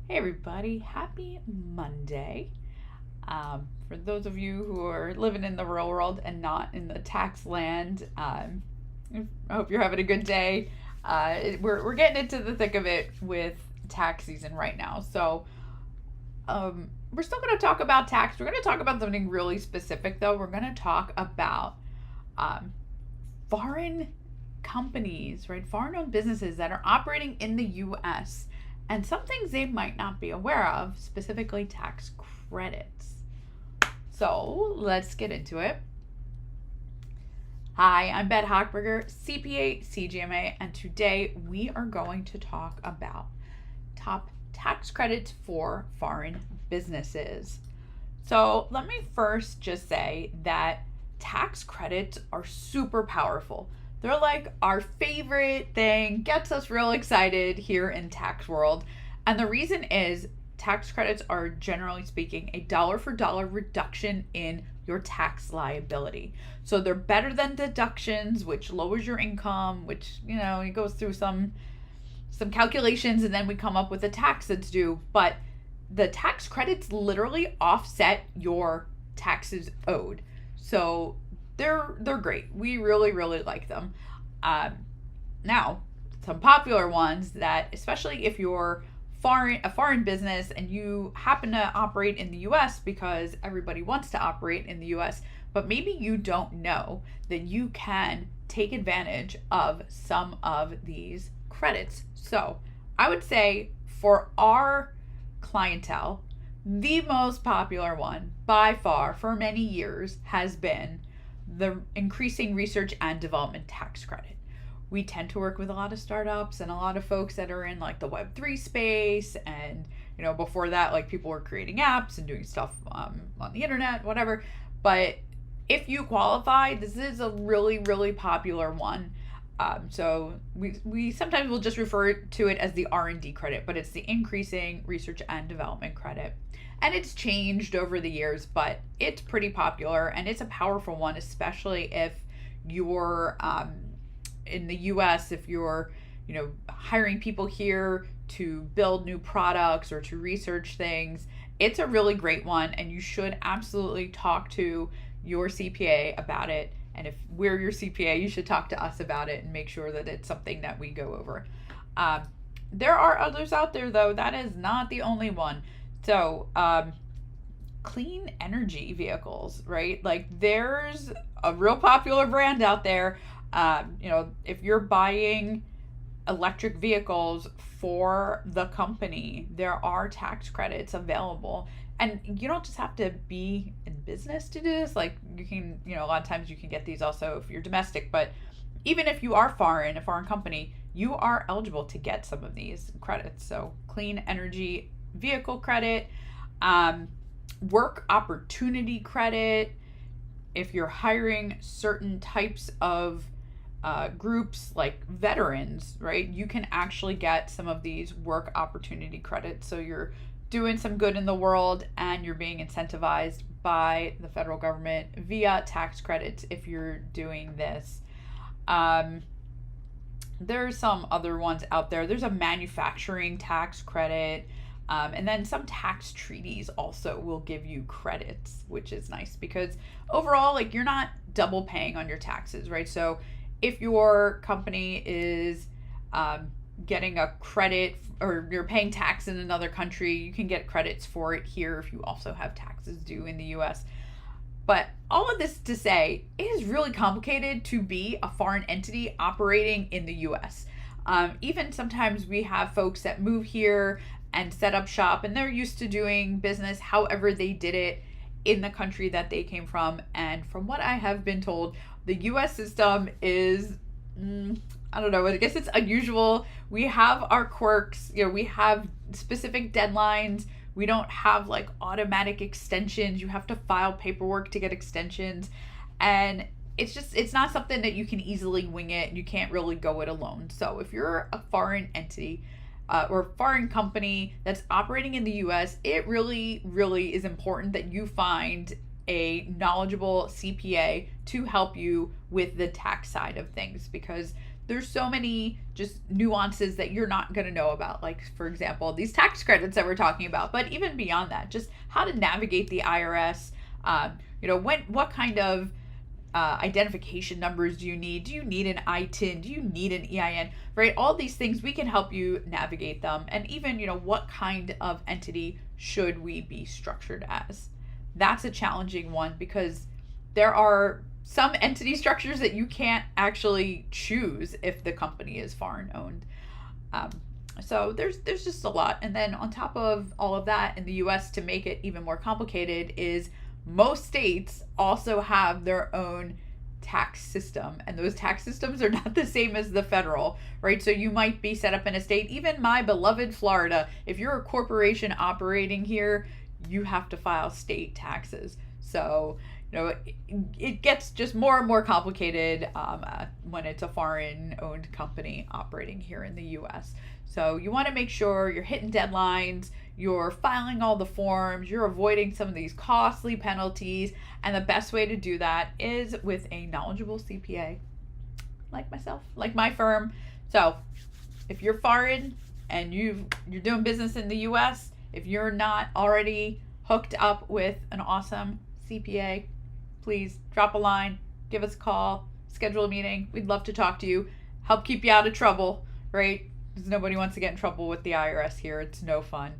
Hey everybody, happy Monday. For those of you who are living in the real world and not in the tax land, I hope you're having a good day. We're getting into the thick of it with tax season right now. We're still going to talk about tax. We're going to talk about something really specific, though. We're going to talk about um, foreign companies, right? Foreign owned businesses that are operating in the US and some things they might not be aware of, specifically tax credits. So let's get into it. Hi, I'm Bette Hochberger, CPA, CGMA, and today we are going to talk about top tax credits for foreign businesses. So let me first just say that tax credits are super powerful. They're like our favorite thing, gets us real excited here in tax world. And the reason is tax credits are generally speaking a dollar for dollar reduction in your tax liability. So they're better than deductions, which lowers your income, which, it goes through some calculations and then we come up with a tax that's due. But the tax credits literally offset your taxes owed. So they're great. We really like them. Now, some popular ones that, especially if you're a foreign business and you happen to operate in the U.S. because everybody wants to operate in the U.S., but maybe you don't know that you can take advantage of some of these credits. So I would say for our clientele, the most popular one by far for many years has been the increasing research and development tax credit. We tend to work with a lot of startups and a lot of folks that are in like the Web3 space. And, before that, like people were creating apps and doing stuff on the internet, whatever. But if you qualify, this is a really popular one. So we sometimes will just refer to it as the R&D credit, but it's the increasing research and development credit. And it's changed over the years, but it's pretty popular and it's a powerful one, especially if you're in the US, if you're, hiring people here to build new products or to research things. It's a really great one, and you should absolutely talk to your CPA about it. And if we're your CPA, you should talk to us about it and make sure that it's something that we go over. There are others out there, though. That is not the only one. So, clean energy vehicles, right? Like, there's a real popular brand out there. If you're buying electric vehicles for the company, there are tax credits available. And you don't just have to be in business to do this. Like you can, a lot of times you can get these also if you're domestic, but even if you are a foreign company, you are eligible to get some of these credits. So clean energy vehicle credit, work opportunity credit, if you're hiring certain types of groups like veterans, right? You can actually get some of these work opportunity credits. So you're doing some good in the world and you're being incentivized by the federal government via tax credits if you're doing this. There's some other ones out there. There's a manufacturing tax credit. And then some tax treaties also will give you credits, which is nice because overall, like you're not double paying on your taxes, right? So if your company is getting a credit or you're paying tax in another country, you can get credits for it here if you also have taxes due in the US. But all of this to say, it is really complicated to be a foreign entity operating in the US. Even sometimes we have folks that move here and set up shop and they're used to doing business however they did it in the country that they came from. And from what I have been told, the US system is, I don't know, I guess it's unusual. We have our quirks, we have specific deadlines. We don't have like automatic extensions. You have to file paperwork to get extensions. And it's not something that you can easily wing it. You can't really go it alone. So if you're a foreign entity, or foreign company that's operating in the US, it really is important that you find a knowledgeable CPA to help you with the tax side of things because there's so many just nuances that you're not going to know about. Like, for example, these tax credits that we're talking about, but even beyond that, just how to navigate the IRS. What kind of identification numbers do you need? Do you need an ITIN? Do you need an EIN? Right? All these things, we can help you navigate them. And even, what kind of entity should we be structured as? That's a challenging one because there are some entity structures that you can't actually choose if the company is foreign owned. So there's just a lot. And then on top of all of that, in the US, to make it even more complicated, is most states also have their own tax system, and those tax systems are not the same as the federal, right? So you might be set up in a state, even my beloved Florida, if you're a corporation operating here, you have to file state taxes. So it gets just more and more complicated when it's a foreign owned company operating here in the US. So you want to make sure you're hitting deadlines, you're filing all the forms, you're avoiding some of these costly penalties, and the best way to do that is with a knowledgeable CPA like myself, like my firm. So if you're foreign and you're doing business in the US, if you're not already hooked up with an awesome CPA, please drop a line, give us a call, schedule a meeting. We'd love to talk to you, help keep you out of trouble, right? Because nobody wants to get in trouble with the IRS here. It's no fun.